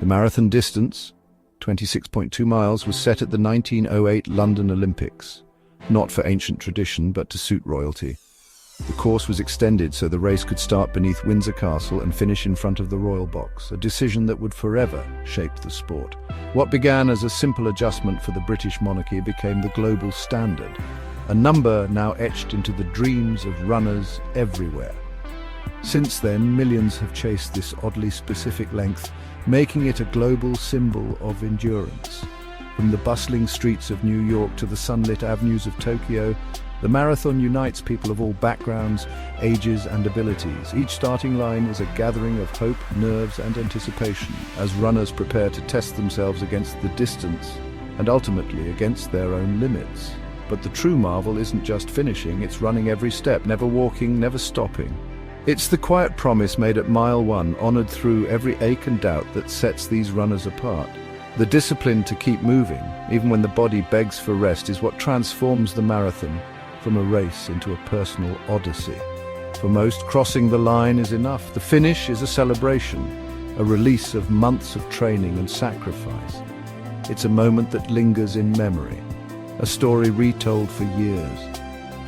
The marathon distance, 26.2 miles, was set at the 1908 London Olympics, not for ancient tradition, but to suit royalty. The course was extended so the race could start beneath Windsor Castle and finish in front of the Royal Box, a decision that would forever shape the sport. What began as a simple adjustment for the British monarchy became the global standard, a number now etched into the dreams of runners everywhere. Since then, millions have chased this oddly specific length, making it a global symbol of endurance. From the bustling streets of New York to the sunlit avenues of Tokyo, the marathon unites people of all backgrounds, ages and abilities. Each starting line is a gathering of hope, nerves and anticipation as runners prepare to test themselves against the distance and ultimately against their own limits. But the true marvel isn't just finishing, it's running every step, never walking, never stopping. It's the quiet promise made at mile 1, honored through every ache and doubt, that sets these runners apart. The discipline to keep moving, even when the body begs for rest, is what transforms the marathon from a race into a personal odyssey. For most, crossing the line is enough. The finish is a celebration, a release of months of training and sacrifice. It's a moment that lingers in memory, a story retold for years.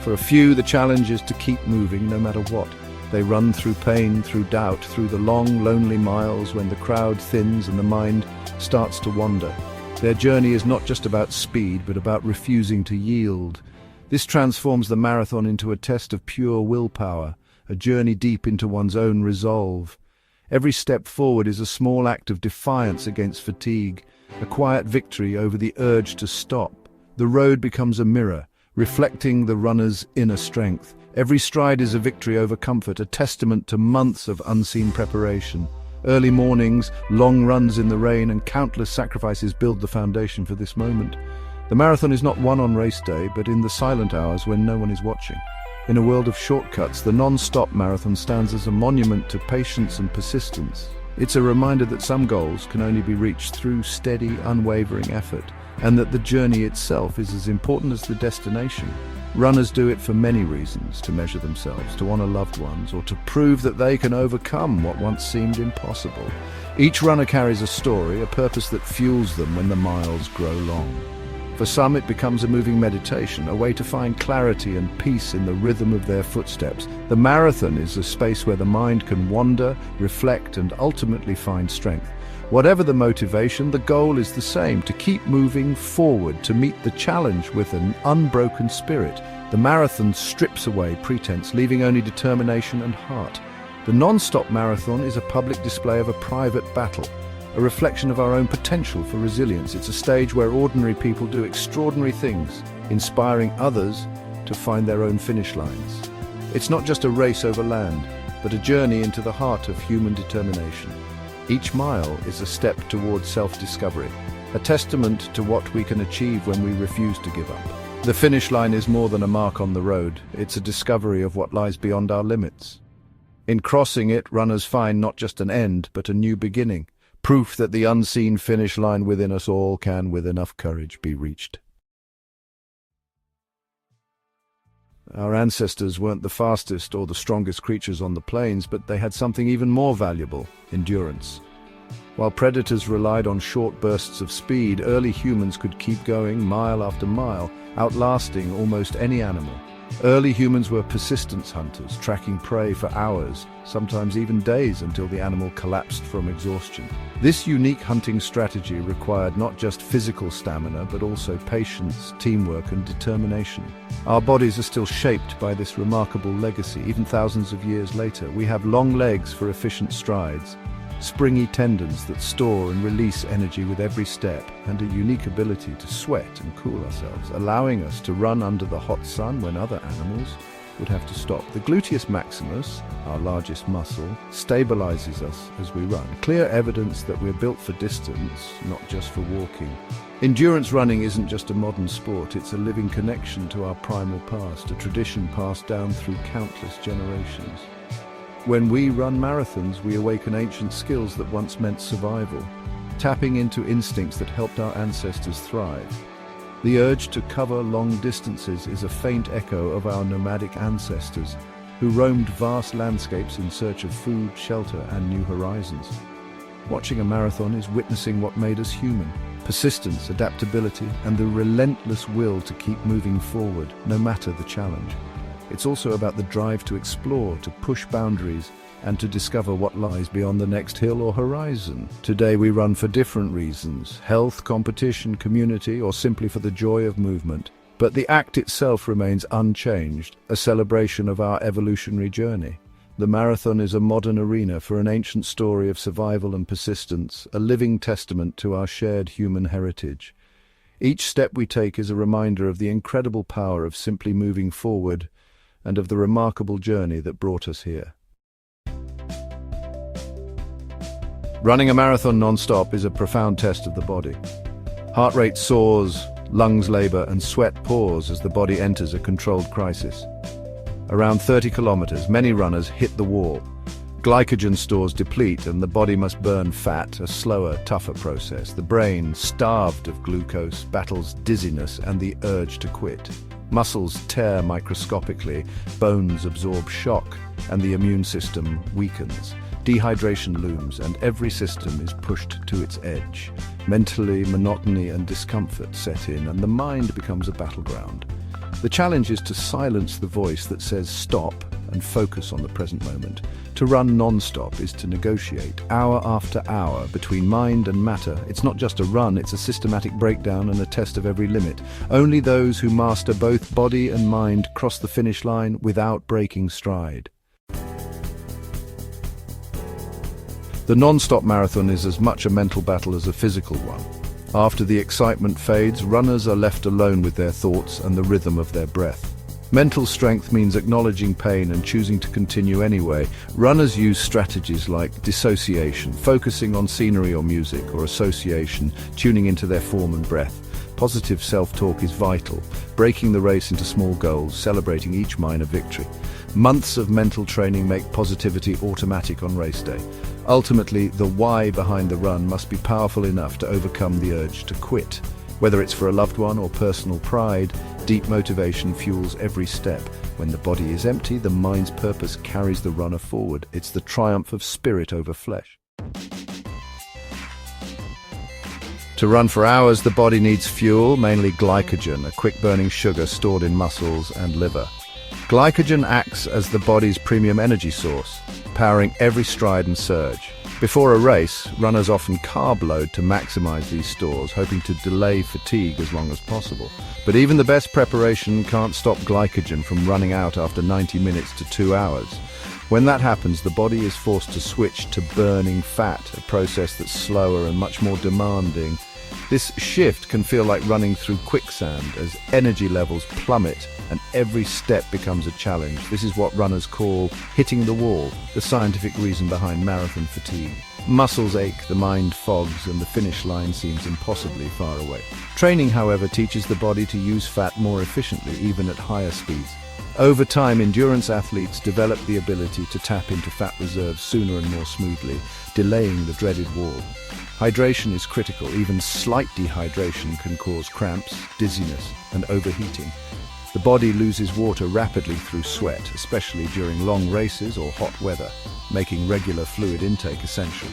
For a few, the challenge is to keep moving no matter what. They run through pain, through doubt, through the long, lonely miles when the crowd thins and the mind starts to wander. Their journey is not just about speed, but about refusing to yield. This transforms the marathon into a test of pure willpower, a journey deep into one's own resolve. Every step forward is a small act of defiance against fatigue, a quiet victory over the urge to stop. The road becomes a mirror, reflecting the runner's inner strength. Every stride is a victory over comfort, a testament to months of unseen preparation. Early mornings, long runs in the rain, and countless sacrifices build the foundation for this moment. The marathon is not won on race day, but in the silent hours when no one is watching. In a world of shortcuts, the non-stop marathon stands as a monument to patience and persistence. It's a reminder that some goals can only be reached through steady, unwavering effort, and that the journey itself is as important as the destination. Runners do it for many reasons: to measure themselves, to honor loved ones, or to prove that they can overcome what once seemed impossible. Each runner carries a story, a purpose that fuels them when the miles grow long. For some, it becomes a moving meditation, a way to find clarity and peace in the rhythm of their footsteps. The marathon is a space where the mind can wander, reflect, and ultimately find strength. Whatever the motivation, the goal is the same: to keep moving forward, to meet the challenge with an unbroken spirit. The marathon strips away pretense, leaving only determination and heart. The non-stop marathon is a public display of a private battle, a reflection of our own potential for resilience. It's a stage where ordinary people do extraordinary things, inspiring others to find their own finish lines. It's not just a race over land, but a journey into the heart of human determination. Each mile is a step towards self-discovery, a testament to what we can achieve when we refuse to give up. The finish line is more than a mark on the road. It's a discovery of what lies beyond our limits. In crossing it, runners find not just an end, but a new beginning. Proof that the unseen finish line within us all can, with enough courage, be reached. Our ancestors weren't the fastest or the strongest creatures on the plains, but they had something even more valuable: endurance. While predators relied on short bursts of speed, early humans could keep going mile after mile, outlasting almost any animal. Early humans were persistence hunters, tracking prey for hours, sometimes even days, until the animal collapsed from exhaustion. This unique hunting strategy required not just physical stamina, but also patience, teamwork, and determination. Our bodies are still shaped by this remarkable legacy. Even thousands of years later, we have long legs for efficient strides, springy tendons that store and release energy with every step, and a unique ability to sweat and cool ourselves, allowing us to run under the hot sun when other animals would have to stop. The gluteus maximus, our largest muscle, stabilizes us as we run. Clear evidence that we're built for distance, not just for walking. Endurance running isn't just a modern sport, it's a living connection to our primal past, a tradition passed down through countless generations. When we run marathons, we awaken ancient skills that once meant survival, tapping into instincts that helped our ancestors thrive. The urge to cover long distances is a faint echo of our nomadic ancestors, who roamed vast landscapes in search of food, shelter, and new horizons. Watching a marathon is witnessing what made us human: persistence, adaptability, and the relentless will to keep moving forward, no matter the challenge. It's also about the drive to explore, to push boundaries, and to discover what lies beyond the next hill or horizon. Today we run for different reasons: health, competition, community, or simply for the joy of movement. But the act itself remains unchanged, a celebration of our evolutionary journey. The marathon is a modern arena for an ancient story of survival and persistence, a living testament to our shared human heritage. Each step we take is a reminder of the incredible power of simply moving forward and of the remarkable journey that brought us here. Running a marathon non-stop is a profound test of the body. Heart rate soars, lungs labor, and sweat pours as the body enters a controlled crisis. Around 30 kilometers, many runners hit the wall. Glycogen stores deplete and the body must burn fat, a slower, tougher process. The brain, starved of glucose, battles dizziness and the urge to quit. Muscles tear microscopically, bones absorb shock, and the immune system weakens. Dehydration looms, and every system is pushed to its edge. Mentally, monotony and discomfort set in, and the mind becomes a battleground. The challenge is to silence the voice that says stop and focus on the present moment. To run non-stop is to negotiate, hour after hour, between mind and matter. It's not just a run, it's a systematic breakdown and a test of every limit. Only those who master both body and mind cross the finish line without breaking stride. The non-stop marathon is as much a mental battle as a physical one. After the excitement fades, runners are left alone with their thoughts and the rhythm of their breath. Mental strength means acknowledging pain and choosing to continue anyway. Runners use strategies like dissociation, focusing on scenery or music, or association, tuning into their form and breath. Positive self-talk is vital, breaking the race into small goals, celebrating each minor victory. Months of mental training make positivity automatic on race day. Ultimately, the why behind the run must be powerful enough to overcome the urge to quit. Whether it's for a loved one or personal pride, deep motivation fuels every step. When the body is empty, the mind's purpose carries the runner forward. It's the triumph of spirit over flesh. To run for hours, the body needs fuel, mainly glycogen, a quick-burning sugar stored in muscles and liver. Glycogen acts as the body's premium energy source, powering every stride and surge. Before a race, runners often carb load to maximize these stores, hoping to delay fatigue as long as possible. But even the best preparation can't stop glycogen from running out after 90 minutes to 2 hours. When that happens, the body is forced to switch to burning fat, a process that's slower and much more demanding. This shift can feel like running through quicksand as energy levels plummet and every step becomes a challenge. This is what runners call hitting the wall, the scientific reason behind marathon fatigue. Muscles ache, the mind fogs, and the finish line seems impossibly far away. Training, however, teaches the body to use fat more efficiently, even at higher speeds. Over time, endurance athletes develop the ability to tap into fat reserves sooner and more smoothly, delaying the dreaded wall. Hydration is critical. Even slight dehydration can cause cramps, dizziness, and overheating. The body loses water rapidly through sweat, especially during long races or hot weather, making regular fluid intake essential.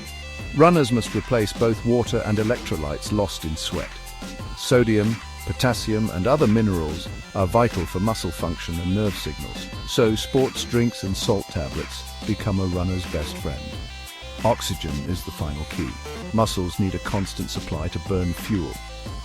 Runners must replace both water and electrolytes lost in sweat. Sodium, potassium, and other minerals are vital for muscle function and nerve signals, so sports drinks and salt tablets become a runner's best friend. Oxygen is the final key. Muscles need a constant supply to burn fuel.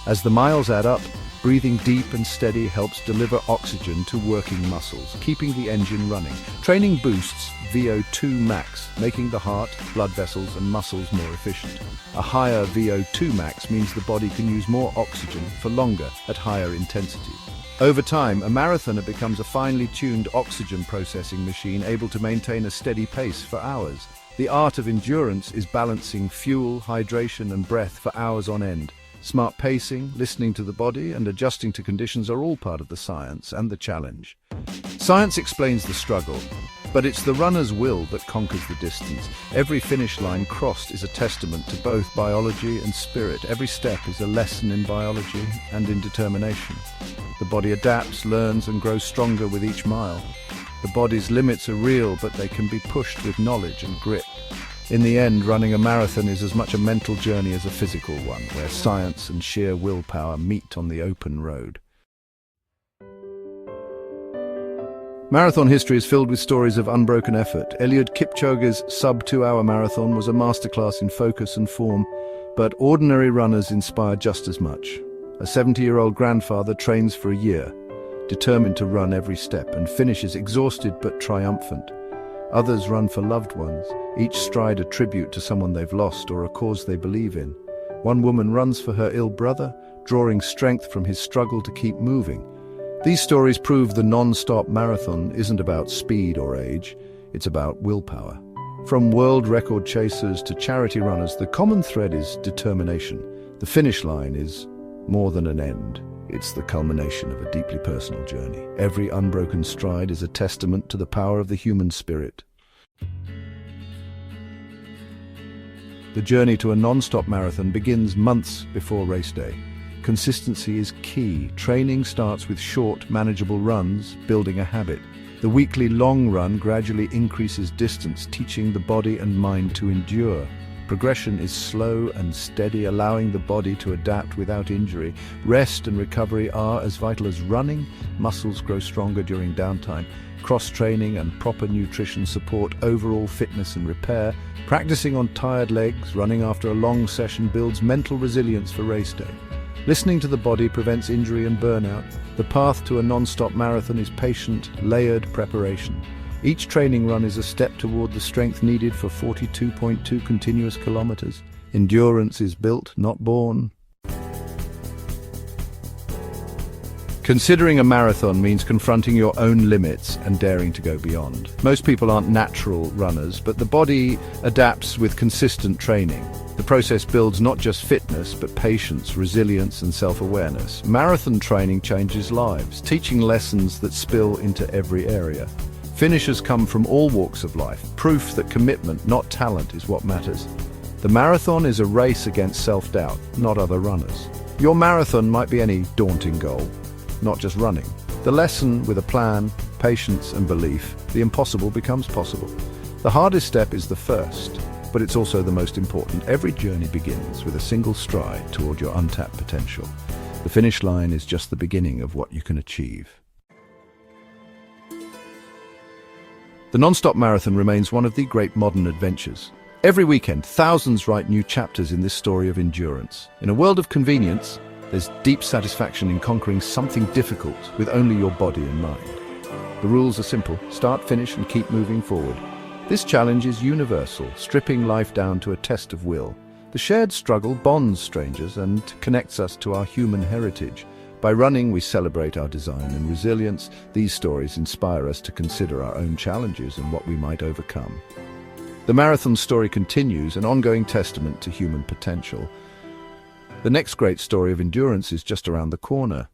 As the miles add up, breathing deep and steady helps deliver oxygen to working muscles, keeping the engine running. Training boosts VO2 max, making the heart, blood vessels, and muscles more efficient. A higher VO2 max means the body can use more oxygen for longer at higher intensity. Over time, a marathoner becomes a finely tuned oxygen processing machine able to maintain a steady pace for hours. The art of endurance is balancing fuel, hydration, and breath for hours on end. Smart pacing, listening to the body, and adjusting to conditions are all part of the science and the challenge. Science explains the struggle, but it's the runner's will that conquers the distance. Every finish line crossed is a testament to both biology and spirit. Every step is a lesson in biology and in determination. The body adapts, learns, and grows stronger with each mile. The body's limits are real, but they can be pushed with knowledge and grit. In the end, running a marathon is as much a mental journey as a physical one, where science and sheer willpower meet on the open road. Marathon history is filled with stories of unbroken effort. Eliud Kipchoge's sub-2-hour marathon was a masterclass in focus and form, but ordinary runners inspire just as much. A 70-year-old grandfather trains for a year, determined to run every step, and finishes exhausted but triumphant. Others run for loved ones, each stride a tribute to someone they've lost or a cause they believe in. One woman runs for her ill brother, drawing strength from his struggle to keep moving. These stories prove the non-stop marathon isn't about speed or age, it's about willpower. From world record chasers to charity runners, the common thread is determination. The finish line is more than an end. It's the culmination of a deeply personal journey. Every unbroken stride is a testament to the power of the human spirit. The journey to a non-stop marathon begins months before race day. Consistency is key. Training starts with short, manageable runs, building a habit. The weekly long run gradually increases distance, teaching the body and mind to endure. Progression is slow and steady, allowing the body to adapt without injury. Rest and recovery are as vital as running. Muscles grow stronger during downtime. Cross-training and proper nutrition support overall fitness and repair. Practicing on tired legs, running after a long session builds mental resilience for race day. Listening to the body prevents injury and burnout. The path to a non-stop marathon is patient, layered preparation. Each training run is a step toward the strength needed for 42.2 continuous kilometers. Endurance is built, not born. Considering a marathon means confronting your own limits and daring to go beyond. Most people aren't natural runners, but the body adapts with consistent training. The process builds not just fitness, but patience, resilience, and self-awareness. Marathon training changes lives, teaching lessons that spill into every area. Finishers come from all walks of life, proof that commitment, not talent, is what matters. The marathon is a race against self-doubt, not other runners. Your marathon might be any daunting goal, not just running. The lesson: with a plan, patience, and belief, the impossible becomes possible. The hardest step is the first, but it's also the most important. Every journey begins with a single stride toward your untapped potential. The finish line is just the beginning of what you can achieve. The non-stop marathon remains one of the great modern adventures. Every weekend, thousands write new chapters in this story of endurance. In a world of convenience, there's deep satisfaction in conquering something difficult with only your body and mind. The rules are simple: start, finish, and keep moving forward. This challenge is universal, stripping life down to a test of will. The shared struggle bonds strangers and connects us to our human heritage. By running, we celebrate our design and resilience. These stories inspire us to consider our own challenges and what we might overcome. The marathon story continues, an ongoing testament to human potential. The next great story of endurance is just around the corner.